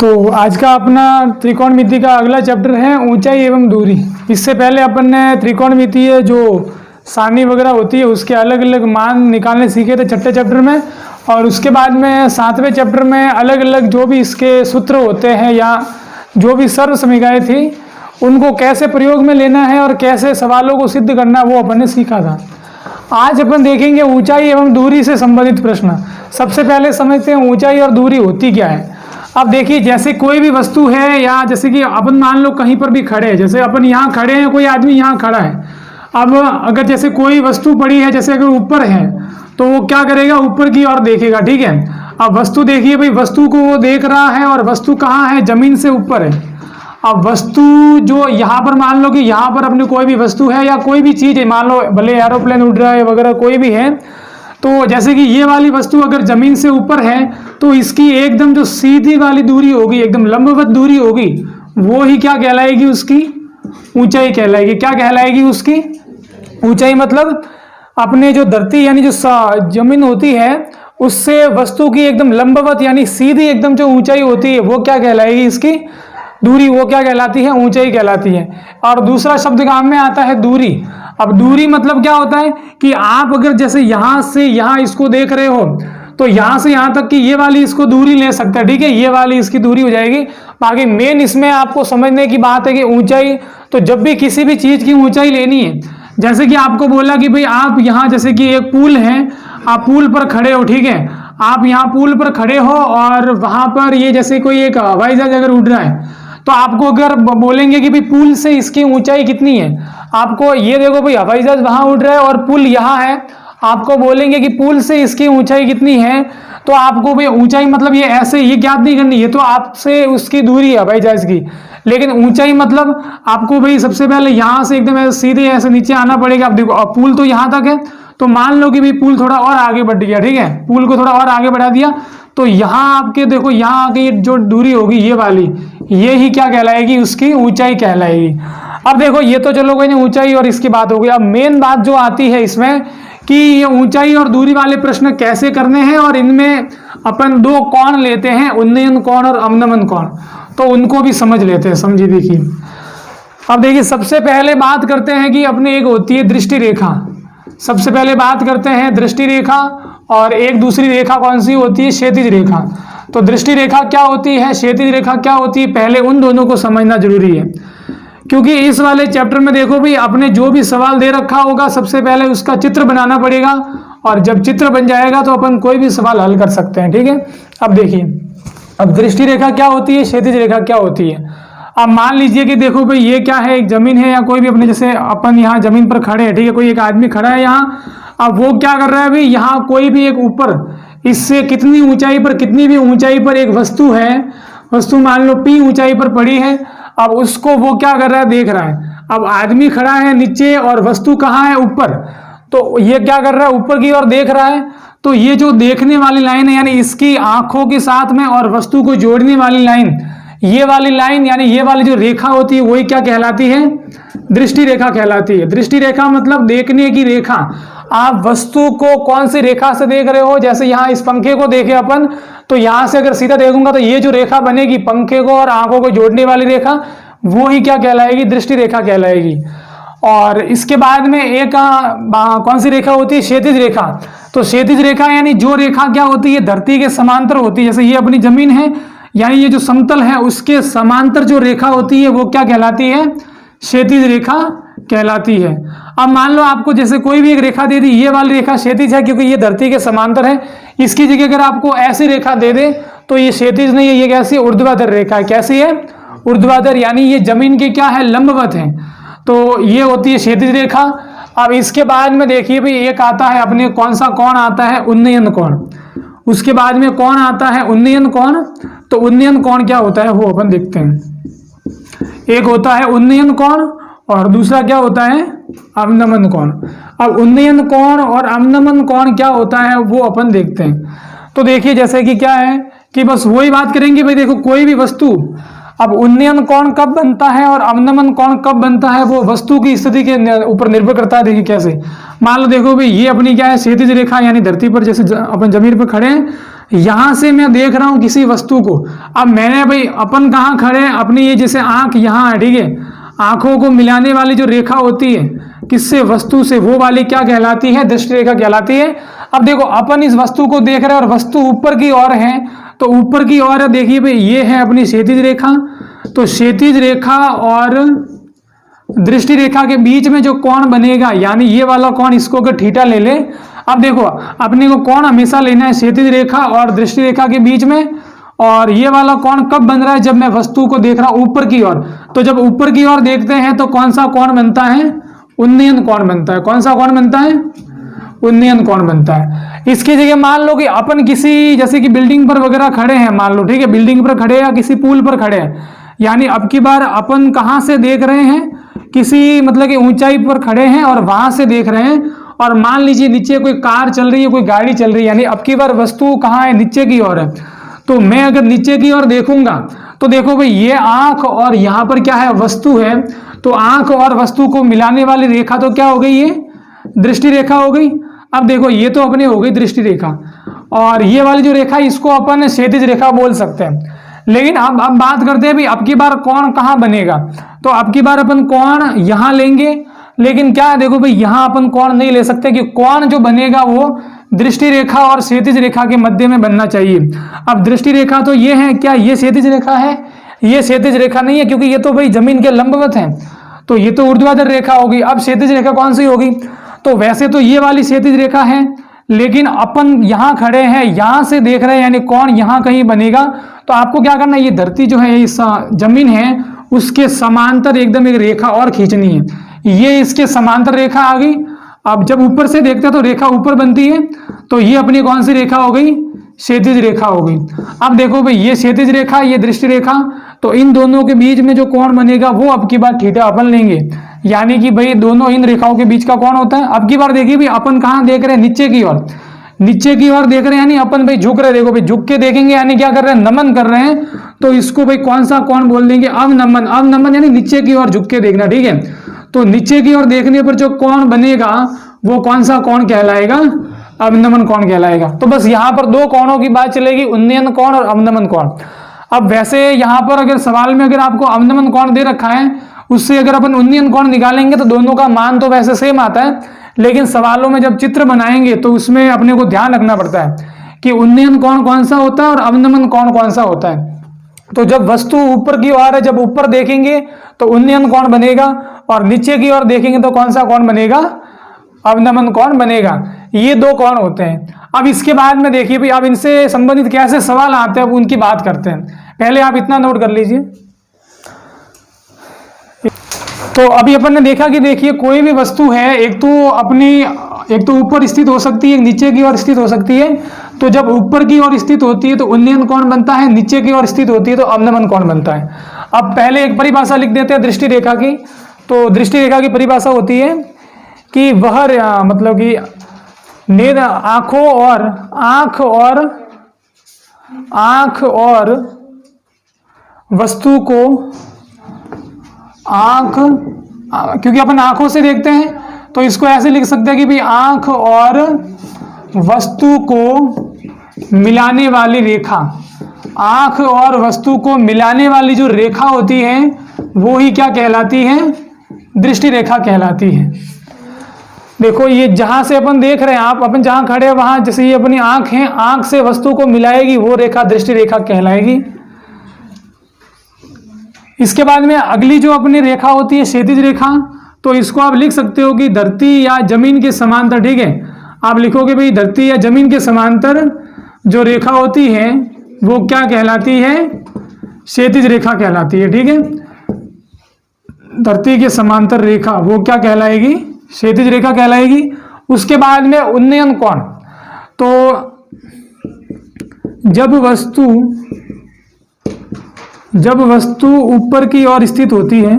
तो आज का अपना त्रिकोणमिति का अगला चैप्टर है ऊंचाई एवं दूरी। इससे पहले अपन ने त्रिकोणमितीय जो सारणी वगैरह होती है उसके अलग अलग मान निकालने सीखे थे छठे चैप्टर में, और उसके बाद में सातवें चैप्टर में अलग अलग जो भी इसके सूत्र होते हैं या जो भी सर्व समीकरणें थी उनको कैसे प्रयोग में लेना है और कैसे सवालों को सिद्ध करना वो अपन ने सीखा था। आज अपन देखेंगे ऊंचाई एवं दूरी से संबंधित प्रश्न। सबसे पहले समझते हैं ऊंचाई और दूरी होती क्या है। अब देखिए, जैसे कोई भी वस्तु है या जैसे कि अपन मान लो कहीं पर भी खड़े हैं, जैसे अपन यहाँ खड़े हैं, कोई आदमी यहाँ खड़ा है। अब अगर जैसे कोई वस्तु पड़ी है, जैसे अगर ऊपर है तो वो क्या करेगा, ऊपर की ओर देखेगा, ठीक है। अब वस्तु देखिए भाई, वस्तु को वो देख रहा है और वस्तु कहाँ है, जमीन से ऊपर है। अब वस्तु जो यहाँ पर मान लो कि यहाँ पर अपनी कोई भी वस्तु है या कोई भी चीज़ है, मान लो भले एरोप्लेन उड़ रहा है वगैरह कोई भी है, तो जैसे कि ये वाली वस्तु अगर जमीन से ऊपर है तो इसकी एकदम जो सीधी वाली दूरी होगी, एकदम लंबवत दूरी होगी, वो ही क्या कहलाएगी, उसकी ऊंचाई कहलाएगी। क्या कहलाएगी उसकी ऊंचाई? मतलब अपने जो धरती यानी जो जमीन होती है उससे वस्तु की एकदम लंबवत यानी सीधी एकदम जो ऊंचाई होती है वो क्या कहलाएगी, इसकी दूरी, वो क्या कहलाती है, ऊंचाई कहलाती है। और दूसरा शब्द काम में आता है दूरी। अब दूरी मतलब क्या होता है कि आप अगर जैसे यहाँ से यहाँ इसको देख रहे हो तो यहाँ से यहाँ तक की ये वाली इसको दूरी ले सकता है, ठीक है, ये वाली इसकी दूरी हो जाएगी। बाकी मेन इसमें आपको समझने की बात है कि ऊंचाई, तो जब भी किसी भी चीज की ऊंचाई लेनी है, जैसे कि आपको बोला कि भाई आप यहाँ जैसे कि एक पुल है, आप पुल पर खड़े हो, ठीक है, आप यहाँ पुल पर खड़े हो और वहां पर ये जैसे कोई एक हवाई जहाज अगर उड़ रहा है तो आपको अगर बोलेंगे कि भाई पुल से इसकी ऊंचाई कितनी है, आपको ये देखो भाई हवाई जहाज वहां उड़ रहा है और पुल यहाँ है, आपको बोलेंगे कि पुल से इसकी ऊंचाई कितनी है, तो आपको भाई ऊंचाई मतलब ये ऐसे ये ज्ञात नहीं करनी है, तो आपसे उसकी दूरी है हवाई जहाज की। लेकिन ऊंचाई मतलब आपको भाई सबसे पहले यहाँ से एकदम ऐसे सीधे ऐसे नीचे आना पड़ेगा। आप देखो पुल तो यहाँ तक है, तो मान लो कि भाई पुल थोड़ा और आगे बढ़ गया, ठीक है, पुल को थोड़ा और आगे बढ़ा दिया, तो यहाँ आपके देखो यहाँ आके जो दूरी होगी ये वाली, ये ही क्या कहलाएगी, उसकी ऊंचाई कहलाएगी। अब देखो ये तो चलो कोई नहीं, ऊंचाई और इसकी बात हो गई। अब मेन बात जो आती है इसमें कि ये ऊंचाई और दूरी वाले प्रश्न कैसे करने हैं, और इनमें अपन दो कोण लेते हैं, उन्नयन कोण और अवनमन कोण, तो उनको भी समझ लेते हैं। समझिए, देखिए अब देखिए सबसे पहले बात करते हैं कि अपने एक होती है दृष्टि रेखा। सबसे पहले बात करते हैं दृष्टि रेखा, और एक दूसरी रेखा कौन सी होती है, क्षैतिज रेखा। तो दृष्टि रेखा क्या होती है, क्षैतिज रेखा क्या होती है, पहले उन दोनों को समझना जरूरी है, क्योंकि इस वाले चैप्टर में देखो भाई अपने जो भी सवाल दे रखा होगा सबसे पहले उसका चित्र बनाना पड़ेगा, और जब चित्र बन जाएगा तो अपन कोई भी सवाल हल कर सकते हैं, ठीक है। अब देखिए, अब दृष्टि रेखा क्या होती है, क्षैतिज रेखा क्या होती है। अब मान लीजिए कि देखो भाई ये क्या है, एक जमीन है या कोई भी अपने जैसे अपन यहाँ जमीन पर खड़े हैं, ठीक है, कोई एक आदमी खड़ा है यहाँ। अब वो क्या कर रहा है भाई, यहाँ कोई भी एक ऊपर इससे कितनी ऊंचाई पर, कितनी भी ऊंचाई पर एक वस्तु है, वस्तु मान लो P ऊंचाई पर पड़ी है। अब उसको वो क्या कर रहा है, देख रहा है। अब आदमी खड़ा है नीचे और वस्तु कहाँ है, ऊपर, तो ये क्या कर रहा है, ऊपर की ओर देख रहा है। तो ये जो देखने वाली लाइन है यानी इसकी आंखों के साथ में और वस्तु को जोड़ने वाली लाइन, ये वाली लाइन यानी ये वाली जो रेखा होती है वही क्या कहलाती है, दृष्टि रेखा कहलाती है। दृष्टि रेखा मतलब देखने की रेखा। आप वस्तु को कौन सी रेखा से देख रहे हो, जैसे यहाँ इस पंखे को देखे अपन, तो यहाँ से अगर सीधा देखूंगा तो ये जो रेखा बनेगी पंखे को और आंखों को जोड़ने वाली रेखा, वो ही क्या कहलाएगी, दृष्टि रेखा कहलाएगी। और इसके बाद में एक कौन सी रेखा होती है, क्षैतिज रेखा। तो क्षैतिज रेखा यानी जो रेखा क्या होती है, धरती के समांतर होती है। जैसे ये अपनी जमीन है यानी ये जो समतल है उसके समांतर जो रेखा होती है वो क्या कहलाती है, क्षैतिज रेखा कहलाती है। अब मान लो आपको जैसे कोई भी एक रेखा दे दी, ये वाली रेखा क्षैतिज है क्योंकि ये धरती के समांतर है। इसकी जगह अगर आपको ऐसी रेखा दे दे तो ये क्षैतिज नहीं है, ये कैसी, ऊर्ध्वाधर रेखा है। कैसी है, ऊर्ध्वाधर, यानी ये जमीन के क्या है, लंबवत है। तो ये होती है क्षैतिज रेखा। अब इसके बाद में देखिए भाई एक आता है अपने, कौन सा कोण आता है, उन्नयन कोण। उसके बाद में कौन आता है, उन्नयन कोण। तो उन्नयन कोण क्या होता है वो अपन देखते हैं। एक होता है उन्नयन कोण और दूसरा क्या होता है, अवनमन कोण। अब उन्नयन कोण और अवनमन कोण क्या होता है वो अपन देखते हैं। तो देखिए जैसे कि क्या है कि बस वही बात करेंगे भाई, देखो कोई भी वस्तु, अब उन्नयन कोण कब बनता है और अवनमन कोण कब बनता है वो वस्तु की स्थिति के ऊपर निर्भर करता है। देखिए कैसे, मान लो देखो भाई ये अपनी क्या है, क्षैतिज रेखा यानी धरती पर जैसे अपन जमीन पर खड़े हैं, यहां से मैं देख रहा हूं किसी वस्तु को। अब मैंने भाई अपन कहाँ खड़े हैं, अपनी ये जैसे आंख यहाँ है, ठीक है, आंखों को मिलाने वाली जो रेखा होती है किससे, वस्तु से, वो वाली क्या कहलाती है, दृष्टि रेखा कहलाती है। अब देखो अपन इस वस्तु को देख रहे हैं और वस्तु ऊपर की ओर है, तो ऊपर की ओर है, देखिए भाई ये है अपनी क्षैतिज रेखा, तो क्षैतिज रेखा और दृष्टि रेखा के बीच में जो कोण बनेगा, यानी ये वाला कोण, इसको अगर थीटा ले ले, अब देखो अपने को कोण हमेशा लेना है क्षैतिज रेखा और दृष्टि रेखा के बीच में, और ये वाला कोण कब बन रहा है, जब मैं वस्तु को देख रहा हूं ऊपर की ओर। तो जब ऊपर की ओर देखते हैं तो कौन सा कोण बनता है, उन्नयन कोण बनता है। कौन सा कोण बनता है, उन्नयन कोण बनता है। इसकी जगह मान लो कि अपन किसी जैसे कि बिल्डिंग पर वगैरह खड़े हैं, मान लो, ठीक है, बिल्डिंग पर खड़े या किसी पुल पर खड़े हैं, यानी अब की बार अपन कहां से देख रहे हैं, किसी मतलब कि ऊंचाई पर खड़े हैं और वहां से देख रहे हैं, और मान लीजिए नीचे कोई कार चल रही है, कोई गाड़ी चल रही है, यानी अब की बार वस्तु कहाँ है, नीचे की ओर है। तो मैं अगर नीचे की ओर देखूंगा तो देखो भाई ये आंख और यहाँ पर क्या है, वस्तु है, तो आंख और वस्तु को मिलाने वाली रेखा तो क्या हो गई, ये दृष्टि रेखा हो गई। अब देखो ये तो अपने हो गई दृष्टि रेखा, और ये वाली जो रेखा इसको अपन क्षैतिज रेखा बोल सकते हैं। लेकिन अब बात करते हैं भी अब की बार कोण कहाँ बनेगा, तो अब की बार अपन कोण यहां लेंगे, लेकिन क्या देखो भाई यहां अपन कोण नहीं ले सकते, कि कोण जो बनेगा वो दृष्टि रेखा और क्षैतिज रेखा के मध्य में बनना चाहिए। अब दृष्टि रेखा तो ये है, क्या ये क्षैतिज रेखा है, ये क्षैतिज रेखा नहीं है, क्योंकि ये तो भाई जमीन के लंबवत है, तो ये तो ऊर्ध्वाधर रेखा होगी। अब क्षैतिज रेखा कौन सी होगी, तो वैसे तो ये वाली क्षैतिज रेखा है, लेकिन अपन यहां खड़े हैं, यहां से देख रहे हैं, यानी कोण यहां कहीं बनेगा। तो आपको क्या करना है, ये धरती जो है, इस जमीन है, उसके समांतर एकदम एक रेखा और खींचनी है। ये इसके समांतर रेखा आ गई। अब जब ऊपर से देखते हैं तो रेखा ऊपर बनती है, तो ये अपनी कौन सी रेखा हो गई, क्षैतिज रेखा हो गई। अब देखो भाई ये क्षैतिज रेखा, ये दृष्टि रेखा, तो इन दोनों के बीच में जो कोण बनेगा वो अब की बार थीटा अपन लेंगे, यानी कि भाई दोनों इन रेखाओं के बीच का कोण होता है। अब की बार देखिए भाई अपन कहाँ देख रहे हैं, नीचे की ओर, नीचे की ओर देख रहे हैं, यानी अपन भाई झुक रहे, देखो भाई झुक के देखेंगे, यानी क्या कर रहे हैं, नमन कर रहे हैं, तो इसको भाई कौन सा कोण बोल देंगे, अवनमन। अवनमन यानी नीचे की ओर झुक के देखना, ठीक है। तो नीचे की ओर देखने पर जो कोण बनेगा वो कौन सा कोण कहलाएगा, अवनमन कोण कहलाएगा। तो बस यहाँ पर दो कोणों की बात चलेगी, उन्नयन कोण और अवनमन कोण। अब वैसे यहाँ पर अगर सवाल में अगर आपको अवनमन कोण दे रखा है, उससे अगर अपन उन्नयन कोण निकालेंगे तो दोनों का मान तो वैसे सेम आता है, लेकिन सवालों में जब चित्र बनाएंगे तो उसमें अपने को ध्यान रखना पड़ता है कि उन्नयन कोण कौन सा होता है और अवनमन कोण कौन सा होता है। तो जब वस्तु ऊपर की ओर है, जब ऊपर देखेंगे तो उन्नयन कोण बनेगा, और नीचे की ओर देखेंगे तो कौन सा कोण बनेगा, अवनमन कोण बनेगा। ये दो कोण होते हैं। अब इसके बाद में देखिए भाई अब इनसे संबंधित कैसे सवाल आते हैं, अब उनकी बात करते हैं। पहले आप इतना नोट कर लीजिए। तो अभी अपन ने देखा कि देखिए कोई भी वस्तु है, एक तो ऊपर स्थित हो सकती है, एक नीचे की ओर स्थित हो सकती है। तो जब ऊपर की ओर स्थित होती है तो उन्नयन कोण बनता है, नीचे की ओर स्थित होती है तो अवनमन कोण बनता है। अब पहले एक परिभाषा लिख देते हैं दृष्टि रेखा की। तो दृष्टि रेखा की परिभाषा होती है कि वह मतलब कि आंख और वस्तु को, क्योंकि अपन आंखों से देखते हैं तो इसको ऐसे लिख सकते हैं कि भाई आंख और वस्तु को मिलाने वाली रेखा, आंख और वस्तु को मिलाने वाली जो रेखा होती है वो ही क्या कहलाती है, दृष्टि रेखा कहलाती है। देखो ये जहां से अपन देख रहे हैं, अपन जहां खड़े हैं वहां जैसे ये अपनी आंख है, आंख से वस्तु को मिलाएगी वो रेखा दृष्टि रेखा कहलाएगी। इसके बाद में अगली जो अपनी रेखा होती है क्षैतिज रेखा, तो इसको आप लिख सकते हो कि धरती या जमीन के समांतर, ठीक है। आप लिखोगे भाई धरती या जमीन के समांतर जो रेखा होती है वो क्या कहलाती है, क्षैतिज रेखा कहलाती है, ठीक है। धरती के समांतर रेखा वो क्या कहलाएगी, क्षैतिज रेखा कहलाएगी। उसके बाद में उन्नयन कोण, तो जब वस्तु ऊपर की ओर स्थित होती है,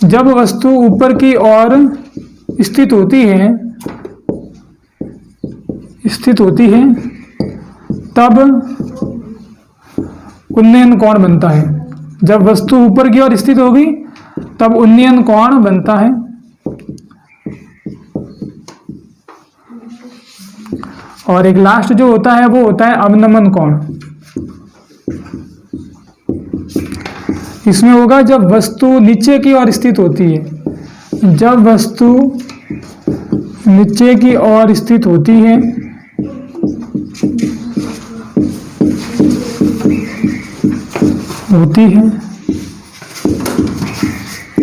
जब वस्तु ऊपर की ओर स्थित होती है तब उन्नयन कोण बनता है। जब वस्तु ऊपर की ओर स्थित होगी तब उन्नयन कोण बनता है। और एक लास्ट जो होता है वो होता है अवनमन कोण। इसमें होगा जब वस्तु नीचे की ओर स्थित होती है, जब वस्तु नीचे की ओर स्थित होती है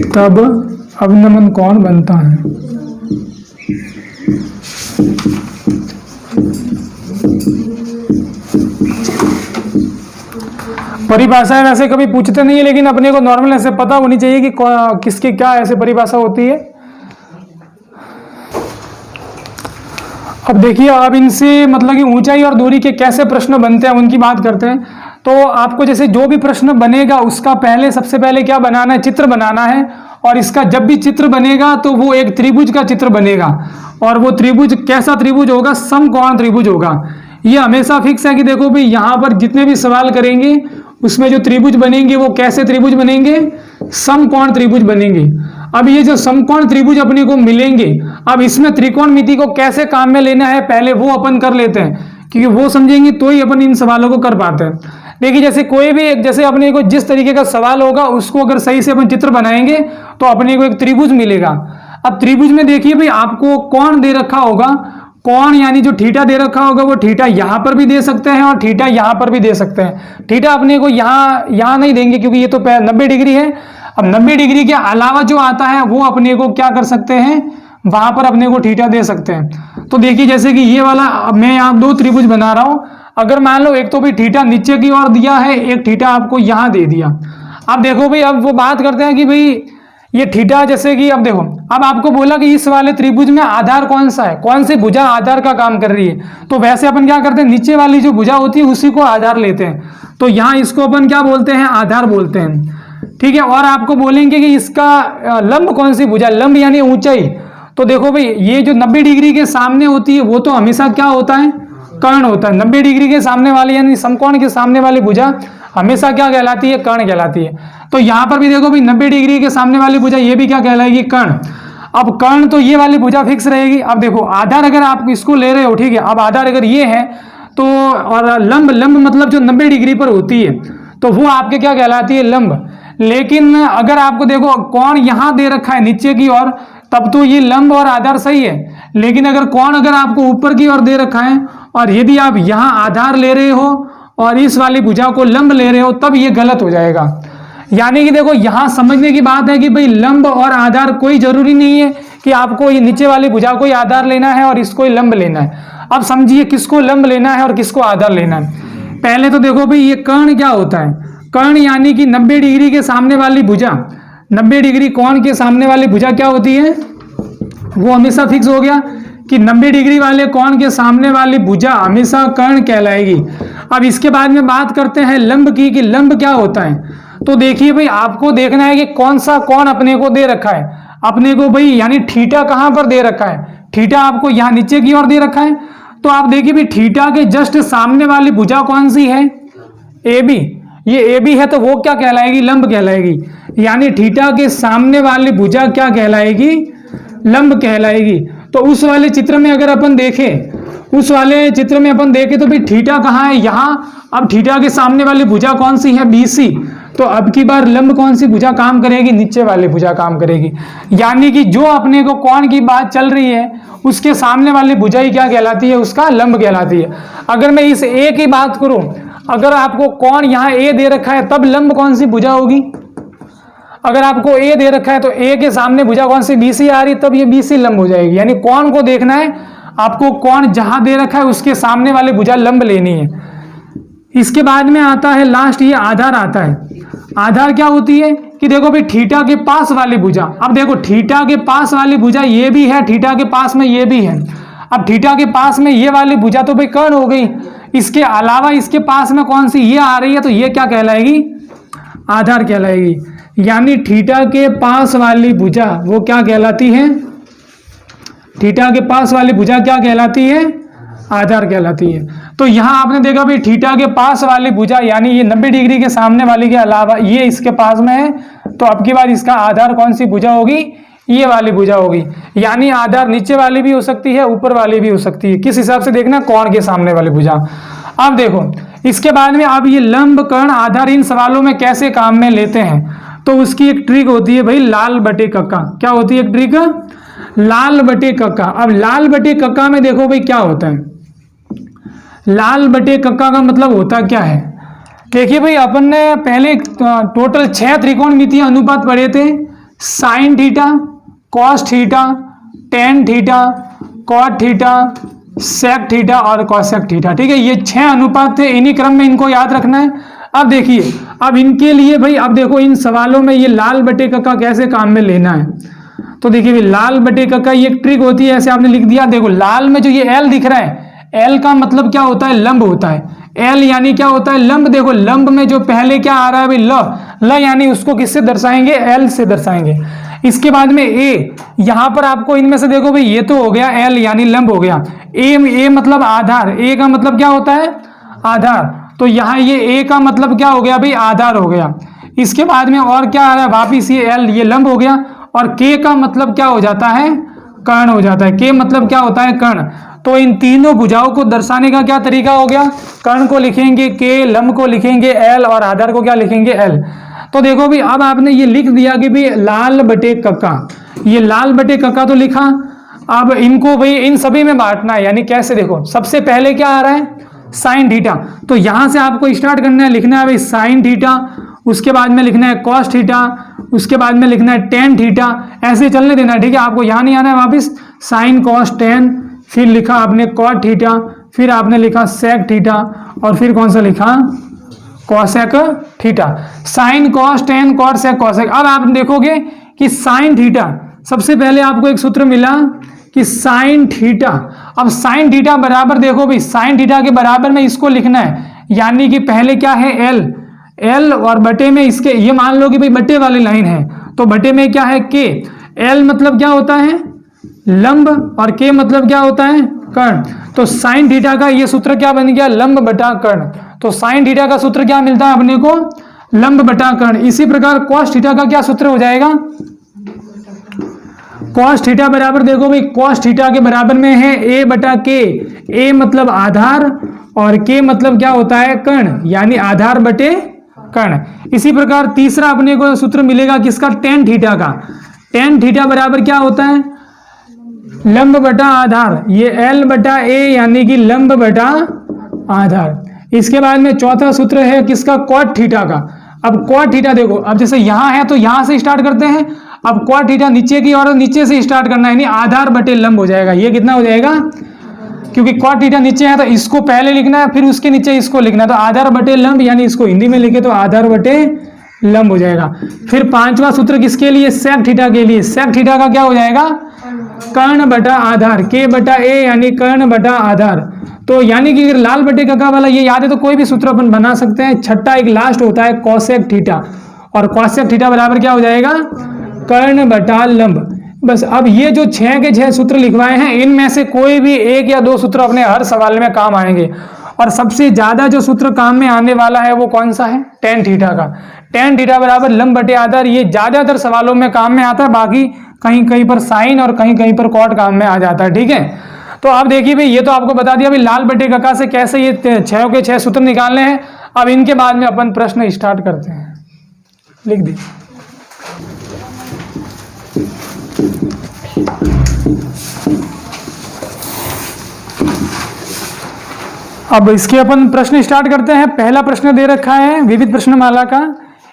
तब अवनमन कोण बनता है। परिभाषाएं वैसे कभी पूछते नहीं है, लेकिन अपने को नॉर्मल ऐसे पता होनी चाहिए कि किसकी क्या ऐसे परिभाषा होती है। अब देखिए, अब इनसे मतलब कि ऊंचाई और दूरी के कैसे प्रश्न बनते हैं उनकी बात करते हैं। तो आपको जैसे जो भी प्रश्न बनेगा उसका पहले सबसे पहले क्या बनाना है, चित्र बनाना है। और इसका जब भी चित्र बनेगा तो वो एक त्रिभुज का चित्र बनेगा, और वो त्रिभुज कैसा त्रिभुज होगा, समकोण त्रिभुज होगा। ये हमेशा फिक्स है कि देखो भाई यहाँ पर जितने भी सवाल करेंगे उसमें जो त्रिभुज बनेंगे वो कैसे त्रिभुज बनेंगे, समकोण त्रिभुज बनेंगे। अब ये जो समकोण त्रिभुज अपने को मिलेंगे, अब इसमें त्रिकोणमिति को कैसे काम में लेना है पहले वो अपन कर लेते हैं, क्योंकि वो समझेंगे तो ही अपन इन सवालों को कर पाते हैं। देखिए, जैसे कोई भी जैसे अपने को जिस तरीके का सवाल होगा उसको अगर सही से अपन चित्र बनाएंगे तो अपने को एक त्रिभुज मिलेगा। अब त्रिभुज में देखिए भाई आपको कोण दे रखा होगा, कोण यानी जो थीटा दे रखा होगा वो थीटा यहाँ पर भी दे सकते हैं और थीटा यहाँ पर भी दे सकते हैं। थीटा अपने को यहाँ नहीं देंगे क्योंकि ये तो 90 डिग्री है। अब 90 डिग्री के अलावा जो आता है वो अपने को क्या कर सकते हैं, वहां पर अपने को थीटा दे सकते हैं। तो देखिए जैसे कि ये वाला मैं यहाँ दो त्रिभुज बना रहा हूं, अगर मान लो एक तो भी थीटा नीचे की ओर दिया है, एक थीटा आपको यहाँ दे दिया। अब देखो भाई, अब वो बात करते हैं कि भाई ये थीटा जैसे कि अब देखो, अब आपको बोला कि इस वाले त्रिभुज में आधार कौन सा है, कौन सी भुजा आधार का काम कर रही है। तो वैसे अपन क्या करते हैं, नीचे वाली जो भुजा होती है उसी को आधार लेते हैं। तो यहाँ इसको अपन क्या बोलते हैं, आधार बोलते हैं। ठीक है, और आपको बोलेंगे कि इसका लंब कौन सी भुजा, लंब यानी ऊंचाई। तो देखो भाई, ये जो 90 डिग्री के सामने होती है वो तो हमेशा क्या होता है, कर्ण होता है। 90 डिग्री के सामने वाली यानी समकोण के सामने वाली भुजा हमेशा क्या कहलाती है, कर्ण कहलाती है। तो यहाँ पर भी देखो भाई 90 डिग्री के सामने वाली भुजा ये भी क्या कहलाएगी, कर्ण। अब कर्ण तो ये वाली भुजा फिक्स रहेगी। अब देखो आधार अगर आप इसको ले रहे हो, ठीक है, अब आधार अगर ये है तो, और लंब मतलब जो 90 डिग्री पर होती है तो वो आपके क्या कहलाती है, लंब। लेकिन अगर आपको देखो कोण यहाँ दे रखा है नीचे की ओर, तब तो ये लंब और आधार सही है। लेकिन अगर कोण अगर आपको ऊपर की ओर दे रखा है और यदि आप यहाँ आधार ले रहे हो और इस वाली भुजा को लंब ले रहे हो, तब ये गलत हो जाएगा। यानी कि देखो यहाँ समझने की बात है कि भाई लंब और आधार कोई जरूरी नहीं है कि आपको ये नीचे वाली भुजा को ही आधार लेना है और इसको ही लंब लेना है। अब समझिए किसको लंब लेना है और किसको आधार लेना है। पहले तो देखो भाई ये कर्ण क्या होता है, कर्ण यानी कि 90 डिग्री के सामने वाली भुजा, 90 डिग्री कोण के सामने वाली भुजा क्या होती है, वो हमेशा फिक्स हो गया कि 90 डिग्री वाले कोण के सामने वाली भुजा हमेशा कर्ण कहलाएगी। अब इसके बाद में बात करते हैं लंब की, कि लंब क्या होता है। तो देखिए भाई आपको देखना है कि कौन सा कोण अपने को दे रखा है। अपने को भाई यानी थीटा कहां पर दे रखा है, थीटा आपको यहाँ नीचे की ओर दे रखा है। तो आप देखिए भाई थीटा के जस्ट सामने वाली भुजा कौन सी है, ए बी। ये ए बी है तो वो क्या कहलाएगी, लंब कहलाएगी। यानी थीटा के सामने वाली भुजा क्या कहलाएगी, लंब कहलाएगी। तो उस वाले चित्र में अगर अपन देखें, उस वाले चित्र में अपन देखें तो भाई थीटा कहाँ है, यहाँ। अब थीटा के सामने वाली भुजा कौन सी है, BC। तो अब की बार लंब कौन सी भुजा काम करेगी, नीचे वाली भुजा काम करेगी। यानी कि जो अपने को कोण की बात चल रही है उसके सामने वाली भुजा ही क्या कहलाती है, उसका लंब कहलाती है। अगर मैं इस ए की बात करूं, अगर आपको कोण यहाँ ए दे रखा है तब लंब कौन सी भुजा होगी। अगर आपको ए दे रखा है तो ए के सामने भुजा कौन सी, BC आ रही, तब ये BC लंब हो जाएगी। यानी कोण को देखना है आपको, कोण जहां दे रखा है उसके सामने वाली भुजा लंब लेनी है। इसके बाद में आता है लास्ट, ये आधार आता है। आधार क्या होती है कि देखो भाई थीटा के पास वाली भुजा। अब देखो थीटा के पास वाली भुजा ये भी है, थीटा के पास में ये भी है। अब थीटा के पास में ये वाली भुजा तो भाई कर्ण हो गई, इसके अलावा इसके पास में कौन सी ये आ रही है, तो ये क्या कहलाएगी, आधार कहलाएगी। यानी थीटा के पास वाली भुजा वो क्या कहलाती है, थीटा के पास वाली भुजा क्या कहलाती है, आधार कहलाती है। तो यहाँ आपने देखा भाई थीटा के पास वाली भुजा यानी ये 90 डिग्री के सामने वाली के अलावा ये इसके पास में है, तो अब की बार इसका आधार कौन सी भुजा होगी, ये वाली भुजा होगी, यानी आधार नीचे वाली भी हो सकती है, ऊपर वाली भी हो सकती है, किस हिसाब से देखना, कोण के सामने वाली भुजा। अब देखो इसके बाद में अब ये लंब कर्ण आधार इन सवालों में कैसे काम में लेते हैं, तो उसकी एक ट्रिक होती है भाई लाल बटे कक्का। क्या होती है एक ट्रिक, लाल बटे कक्का। अब लाल बटे कक्का में देखो भाई क्या होता है, लाल बटे कक्का का मतलब होता क्या है, देखिए भाई अपन ने पहले टोटल 6 त्रिकोणमितीय अनुपात पढ़े थे, sine theta, cos theta, tan theta, cot theta, sec theta और कॉसेक थीटा। ठीक है, ये 6 अनुपात थे, इन्हीं क्रम में इनको याद रखना है। अब देखिए अब इनके लिए भाई अब देखो इन सवालों में ये लाल बटे कक्का कैसे काम में लेना है, तो देखिए भाई लाल बटे कक्का ये एक ट्रिक होती है, ऐसे आपने लिख दिया। देखो लाल में जो ये एल दिख रहा है, एल का मतलब क्या होता है, लंब होता है। एल यानी क्या होता है, लंब। देखो लंब में जो पहले क्या आ रहा है भाई ल यानी उसको किससे दर्शाएंगे, एल से दर्शाएंगे। इसके बाद में ए, यहां पर आपको इनमें से देखो भाई ये तो हो गया एल यानी लंब हो गया, ए मतलब आधार, ए का मतलब क्या होता है, आधार, तो यहाँ ये ए का मतलब क्या हो गया भाई, आधार हो गया। इसके बाद में और क्या आ रहा है, वापिस ये एल, ये लंब हो गया, और के का मतलब क्या हो जाता है, कर्ण हो जाता है। के मतलब क्या होता है, कर्ण। तो इन तीनों भुजाओं को दर्शाने का क्या तरीका हो गया, कर्ण को लिखेंगे के, लंब को लिखेंगे एल और आधार को क्या लिखेंगे एल। तो देखो भी अब आपने ये लिख दिया कि भाई लाल बटे कक्का, ये लाल बटे कक्का तो लिखा। अब इनको भाई इन सभी में बांटना है, यानी कैसे, देखो सबसे पहले क्या आ रहा है, साइन थीटा, तो यहां से आपको स्टार्ट करना है, लिखना है भाई साइन थीटा, उसके बाद में लिखना है कॉस थीटा, उसके बाद में लिखना है टेन थीटा, ऐसे चलने देना है। ठीक है, आपको यहां नहीं आना है, वापिस साइन कॉस टेन, फिर लिखा आपने कॉट थीटा, फिर आपने लिखा सेक थीटा, और फिर कौन सा लिखा, cosec theta. Sine cos tan cot sec cosec. अब आप देखोगे कि साइन थीटा, सबसे पहले आपको एक सूत्र मिला कि साइन थीटा, अब साइन थीटा बराबर देखो भाई साइन थीटा के बराबर में इसको लिखना है, यानी कि पहले क्या है एल और बटे में इसके, ये मान लो कि भाई बटे वाली लाइन है, तो बटे में क्या है के। एल मतलब क्या होता है, लंब, और के मतलब क्या होता है, कर्ण। तो साइन थीटा का ये सूत्र क्या बन गया, लंब बटा कर्ण। तो साइन थीटा का सूत्र क्या मिलता है अपने को, लंब बटा कर्ण। इसी प्रकार कॉस थीटा का क्या सूत्र हो जाएगा, कॉस थीटा बराबर देखो भाई कॉस थीटा के बराबर में है ए बटा के, ए मतलब आधार और के मतलब क्या होता है, कर्ण, यानी आधार बटे कर्ण। इसी प्रकार तीसरा अपने को सूत्र मिलेगा किसका, टेन थीटा का। टेन थीटा बराबर क्या होता है, लंब बटा आधार, ये एल बटा ए यानी कि लंब बटा आधार। इसके बाद में चौथा सूत्र है किसका, कॉट थीटा का। अब कॉट थीटा देखो, अब जैसे यहां है तो यहां से स्टार्ट करते हैं, अब कॉट थीटा नीचे की और नीचे से स्टार्ट करना है, यानी आधार बटे लंब हो जाएगा। ये कितना हो जाएगा, क्योंकि कॉट थीटा नीचे है तो इसको पहले लिखना है, फिर उसके नीचे इसको लिखना है, तो आधार बटे लंब, यानी इसको हिंदी में लिखे तो आधार बटे लंब हो जाएगा। फिर पांचवा सूत्र किसके लिए, सेक थीटा के लिए। सेक थीटा का क्या हो जाएगा, कर्ण बटा आधार, के बटा ए यानी कर्ण बटा आधार। तो यानी कि अगर लाल बटे कक्का वाला ये याद है तो कोई भी सूत्र अपन बना सकते हैं। छठा एक लास्ट होता है कॉसेक थीटा, और कॉसेक थीटा बराबर क्या हो जाएगा, कर्ण बटा लंब। बस अब ये जो 6 के 6 सूत्र लिखवाए हैं, इनमें से कोई भी एक या दो सूत्र अपने हर सवाल में काम आएंगे। और सबसे ज्यादा जो सूत्र काम में आने वाला है वो कौन सा है, टेन थीटा का। टेन थीटा बराबर लंब बटे आधार, ये ज्यादातर सवालों में काम में आता है, बाकी कहीं कहीं पर साइन और कहीं कहीं पर कॉट काम में आ जाता है। ठीक है, तो आप देखिए भाई ये तो आपको बता दिया भाई लाल बटे कक्का से कैसे ये 6 के 6 सूत्र निकालने हैं। अब इनके बाद में अपन प्रश्न स्टार्ट करते हैं, लिख दी। अब इसके अपन प्रश्न स्टार्ट करते हैं। पहला प्रश्न दे रखा है विविध प्रश्नमाला का,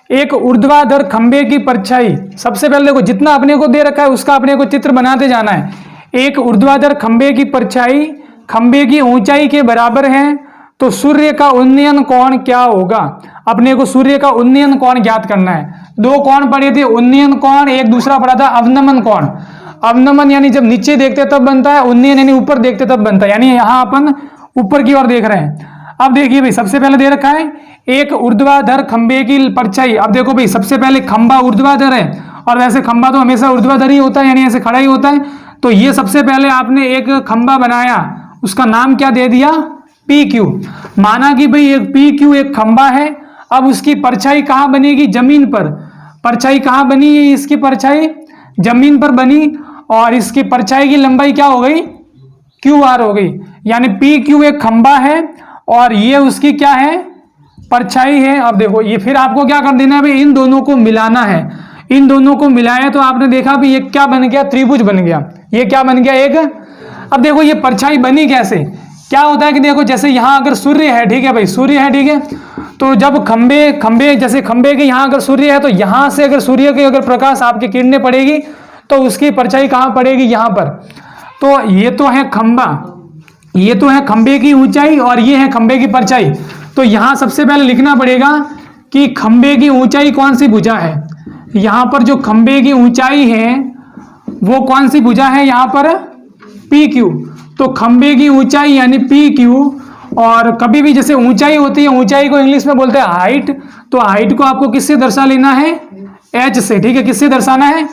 एक ऊर्ध्वाधर खंबे की परछाई। सबसे पहले देखो जितना अपने को दे रखा है उसका अपने को चित्र बनाते जाना है। एक ऊर्ध्वाधर खंबे की परछाई खंबे की ऊंचाई के बराबर है, तो सूर्य का उन्नयन कोण क्या होगा। अपने को सूर्य का उन्नयन कोण ज्ञात करना है। दो कोण पढ़े थे, उन्नयन कोण, एक दूसरा पढ़ा था अवनमन कोण। अवनमन यानी जब नीचे देखते तब बनता है, उन्नयन यानी ऊपर देखते तब बनता है, यानी यहाँ अपन ऊपर की ओर देख रहे हैं। अब देखिए भाई सबसे पहले दे रखा है एक ऊर्ध्वाधर खंबे की परछाई। अब देखो भाई सबसे पहले खंबा ऊर्ध्वाधर है, और वैसे खंबा तो हमेशा ऊर्ध्वाधर ही होता है, यानी ऐसे खड़ा ही होता है। तो ये सबसे पहले आपने एक खंबा बनाया, उसका नाम क्या दे दिया, पी क्यू। माना कि भाई एक पी क्यू एक खंबा है। अब उसकी परछाई कहाँ बनेगी, जमीन पर। परछाई कहाँ बनी है इसकी परछाई, जमीन पर बनी और इसकी परछाई की लंबाई क्या हो गई, क्यू आर हो गई। यानी पी क्यू एक खंबा है और ये उसकी क्या है, परछाई है। अब देखो ये फिर आपको क्या कर देना है भाई, इन दोनों को मिलाना है। इन दोनों को मिलाया तो आपने देखा भी ये क्या बन गया, त्रिभुज बन गया। ये क्या बन गया, एक। अब देखो ये परछाई बनी कैसे, क्या होता है कि देखो जैसे यहाँ अगर सूर्य है, ठीक है भाई, सूर्य है, ठीक है, तो जब खंबे जैसे खंबे के यहाँ अगर सूर्य है तो यहाँ से अगर सूर्य की अगर प्रकाश आपकी किरणें पड़ेगी तो उसकी परछाई कहाँ पड़ेगी, यहाँ पर। तो ये तो है खंबा, ये तो है खंबे की ऊंचाई और ये है खंबे की परछाई। तो यहाँ सबसे पहले लिखना पड़ेगा कि खंबे की ऊंचाई कौन सी भुजा है। यहाँ पर जो खंबे की ऊंचाई है वो कौन सी भुजा है, यहाँ पर पी क्यू। तो खंबे की ऊंचाई यानी पी क्यू। और कभी भी जैसे ऊंचाई होती है, ऊंचाई को इंग्लिश में बोलते हैं हाइट, तो हाइट को आपको किससे दर्शा लेना है, एच से, ठीक है, किससे दर्शाना है,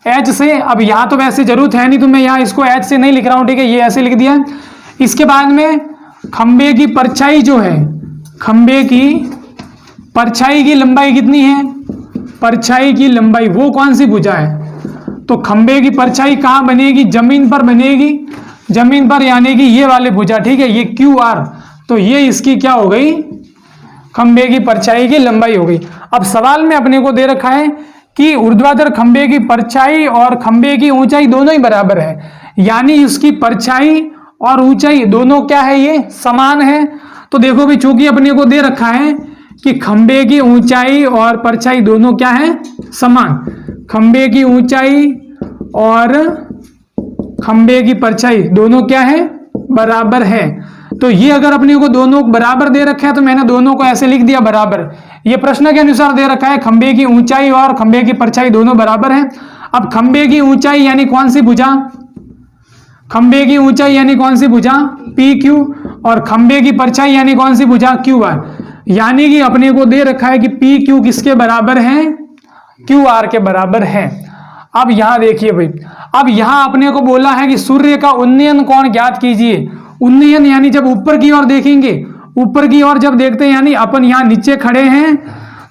एच से। अब यहाँ तो वैसे जरूरत है नहीं तो मैं यहाँ इसको एच से नहीं लिख रहा हूँ, ठीक है, ये ऐसे लिख दिया। इसके बाद में खंबे की परछाई जो है, खंबे की परछाई की लंबाई कितनी है, परछाई की लंबाई वो कौन सी भुजा है। तो खंबे की परछाई कहाँ बनेगी, जमीन पर बनेगी, जमीन पर, यानी कि ये वाले भुजा, ठीक है, ये क्यू आर। तो ये इसकी क्या हो गई, खंबे की परछाई की लंबाई हो गई। अब सवाल में अपने को दे रखा है कि ऊर्ध्वाधर खंबे की परछाई और खंबे की ऊंचाई दोनों ही बराबर है, यानी उसकी परछाई और ऊंचाई दोनों क्या है, ये समान है। तो देखो भी चूंकि अपने को दे रखा है कि खंबे की ऊंचाई और परछाई दोनों क्या है, समान, खंबे की ऊंचाई और खंबे की परछाई दोनों क्या है, बराबर है। तो ये अगर अपने को दोनों बराबर दे रखा है तो मैंने दोनों को ऐसे लिख दिया बराबर। ये प्रश्न के अनुसार दे रखा है खंबे की ऊंचाई और खंबे की परछाई दोनों बराबर है। अब खंबे की ऊंचाई यानी कौन सी भुजा, खंबे की ऊंचाई यानी कौन सी भुजा, पी क्यू, और खंबे की परछाई यानी कौन सी भुजा, क्यू आर। यानी कि अपने को दे रखा है कि पी क्यू किसके बराबर है, क्यू आर के बराबर है। अब यहां देखिए भाई, अब यहां अपने को बोला है कि सूर्य का उन्नयन कोण ज्ञात कीजिए। उन्नयन यानी जब ऊपर की ओर देखेंगे, ऊपर की ओर जब देखते हैं, यानी अपन यहां नीचे खड़े हैं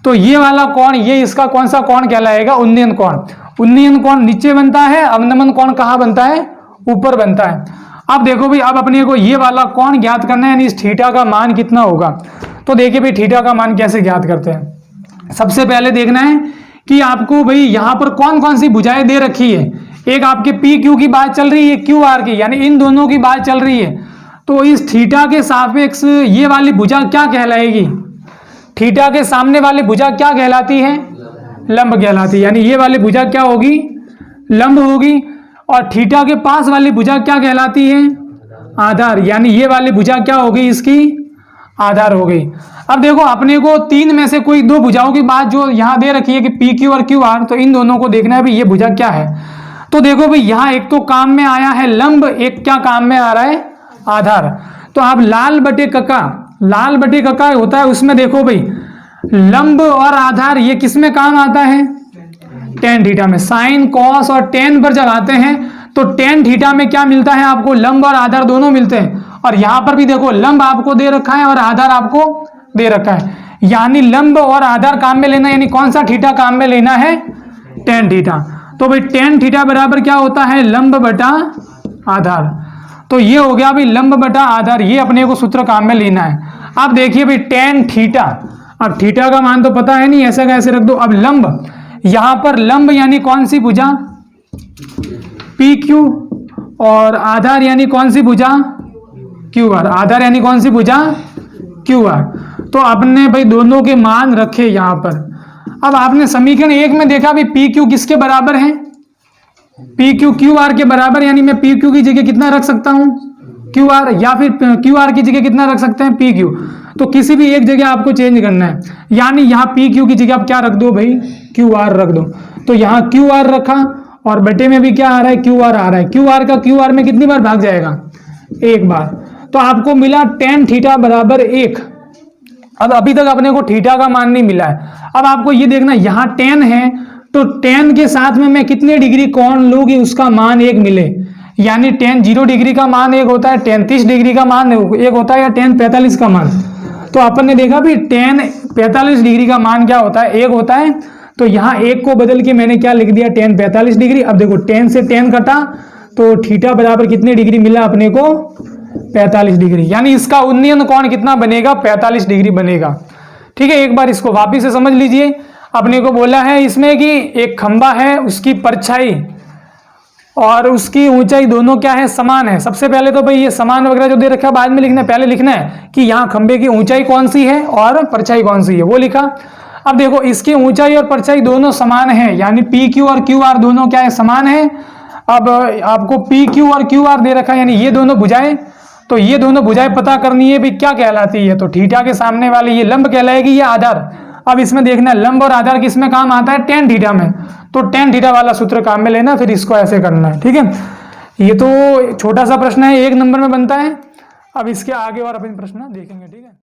तो ये वाला कोण, ये इसका कौन सा कोण कहलाएगा, उन्नयन कोण। उन्नयन कोण नीचे बनता है, अवनमन कोण कहां बनता है, ऊपर बनता है। अब देखो भाई, अब अपने को ये वाला कोण ज्ञात करना है, यानी इस थीटा का मान कितना होगा। तो देखिए भाई थीटा का मान कैसे ज्ञात करते हैं। सबसे पहले देखना है कि आपको भाई यहाँ पर कौन कौन सी भुजाएं दे रखी है। एक आपके पी क्यू की बात चल रही है, क्यू आर की, यानी इन दोनों की बात चल रही है। तो इस थीटा के सापेक्ष ये वाली भुजा क्या कहलाएगी, थीटा के सामने वाली भुजा क्या कहलाती है, लंब कहलाती है। यानी ये वाली भुजा क्या होगी, लंब होगी। और थीटा के पास वाली भुजा क्या कहलाती है, आधार। यानी ये वाली भुजा क्या होगी, इसकी आधार हो गई। अब देखो अपने को तीन में से कोई दो भुजाओं की बात जो यहाँ दे रखी है कि पी क्यू और क्यू आर, तो इन दोनों को देखना है भाई ये भुजा क्या है। तो देखो भाई यहाँ एक तो काम में आया है लंब, एक क्या काम में आ रहा है, आधार। तो अब लाल बटे कका, लाल बटे कका होता है, उसमें देखो भाई लंब और आधार ये किस में काम आता है, टेन थीटा में। साइन कॉस और टेन पर जब आते हैं तो टेन थीटा में क्या मिलता है आपको, लंब और आधार दोनों मिलते हैं। और यहां पर भी देखो लंब आपको दे रखा है और आधार आपको दे रखा है, यानी लंब और आधार काम में लेना, यानी कौन सा थीटा काम में लेना है, टेन थीटा। तो भाई टेन थीटा बराबर क्या होता है, लंब बटा आधार। तो ये हो गया भाई लंब बटा आधार, ये अपने को सूत्र काम में लेना है। अब देखिए भाई टेन थीटा, अब थीटा का मान तो पता है नहीं, ऐसा कैसे रख दो। अब लंब, यहां पर लंब यानी कौन सी भुजा, पी क्यू, और आधार यानी कौन सी भुजा, क्यू आर। आधार यानी कौन सी भुजा, क्यू आर। तो आपने भाई दोनों के मान रखे यहां पर। अब आपने समीकरण एक में देखा भी पी क्यू किसके बराबर है, पी क्यू क्यू आर के बराबर। यानी मैं पी क्यू की जगह कितना रख सकता हूं, क्यू आर, या फिर क्यू आर की जगह कितना रख सकते हैं, पी क्यू। तो किसी भी एक जगह आपको चेंज करना है, यानी यहाँ पी क्यू की जगह आप क्या रख दो भाई, क्यू आर रख दो। तो यहाँ क्यू आर रखा और बटे में भी क्या आ रहा है, क्यू आर आ रहा है। क्यू आर का क्यू आर में कितनी बार भाग जाएगा, एक बार। तो आपको मिला टेन थीटा बराबर 1। अब अभी तक अपने को थीटा का मान नहीं मिला है। अब आपको ये देखना, यहाँ टेन है तो टेन के साथ में मैं कितने डिग्री कोण लूँ कि उसका मान 1 मिले। यानी टेन 0 डिग्री का मान 1 होता है, टेन 30 डिग्री का मान 1 होता है, या टेन 45 का मान। तो अपन ने देखा भी टेन 45 डिग्री का मान क्या होता है, 1 होता है। तो यहाँ एक को बदल के मैंने क्या लिख दिया, tan 45 डिग्री। अब देखो tan से tan कटा तो थीटा बराबर कितने डिग्री मिला अपने को, 45 डिग्री। यानी इसका उन्नयन कोण कितना बनेगा, 45 डिग्री बनेगा। ठीक है, एक बार इसको वापिस से समझ लीजिए। अपने को बोला है इसमें कि एक खंबा है, उसकी परछाई और उसकी ऊंचाई दोनों क्या है, समान है। सबसे पहले तो भाई ये समान वगैरह जो दे रखा है बाद में लिखना है, पहले लिखना है कि यहाँ खंबे की ऊंचाई कौन सी है और परछाई कौन सी है, वो लिखा। अब देखो इसकी ऊंचाई और परछाई दोनों समान है, यानी पी क्यू और क्यू आर दोनों क्या है, समान है। अब आपको पी क्यू और क्यू आर दे रखा है, यानी ये दोनों भुजाएं, तो ये दोनों भुजाएं पता करनी है भी क्या कहलाती है। तो थीटा के सामने वाली ये लंब कहलाएगी, ये आधार। अब इसमें देखना है लंब और आधार किस में काम आता है, tan थीटा में। तो tan थीटा वाला सूत्र काम में लेना, फिर इसको ऐसे करना है। ठीक है, ये तो छोटा सा प्रश्न है, 1 नंबर में बनता है। अब इसके आगे और अपन प्रश्न देखेंगे। ठीक है।